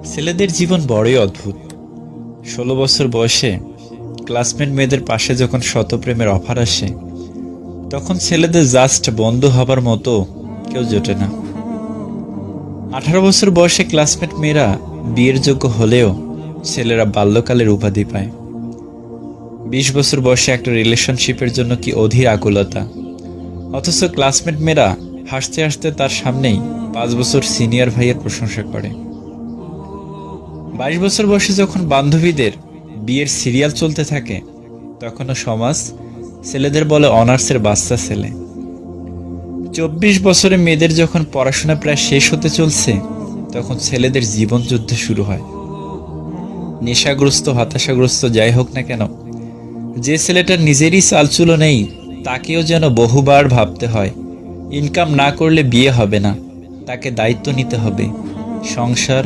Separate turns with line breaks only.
ছেলেদের জীবন বড়ই অদ্ভুত। 16 বছর বয়সে ক্লাসমেট মেয়েদের পাশে যখন শতপ্রেমের অফার আসে, তখন ছেলেদের জাস্ট বন্ধু হবার মতো কেউ জোটে না। 18 বছর বয়সে ক্লাসমেট মেয়েরা বিয়ের যোগ্য হলেও ছেলেরা বাল্যকালের উপাধি পায়। 20 বছর বয়সে একটা রিলেশনশিপের জন্য কি অধীর আকুলতা, অথচ ক্লাসমেট মেয়েরা হাসতে হাসতে তার সামনেই 5 বছর সিনিয়র ভাইয়ের প্রশংসা করে। 22 বছর বয়সে যখন বান্ধবীদের বিয়ের সিরিয়াল চলতে থাকে, তখনও সমাজ ছেলেদের বলে অনার্সের বাচ্চা ছেলে। 24 বছরে মেয়েদের যখন পড়াশোনা প্রায় শেষ হতে চলছে, তখন ছেলেদের জীবন যুদ্ধ শুরু হয়। নেশাগ্রস্ত, হতাশাগ্রস্ত যাই হোক না কেন, যে ছেলেটার নিজেরই চালচুলো নেই, তাকেও যেন বহুবার ভাবতে হয় ইনকাম না করলে বিয়ে হবে না, তাকে দায়িত্ব নিতে হবে, সংসার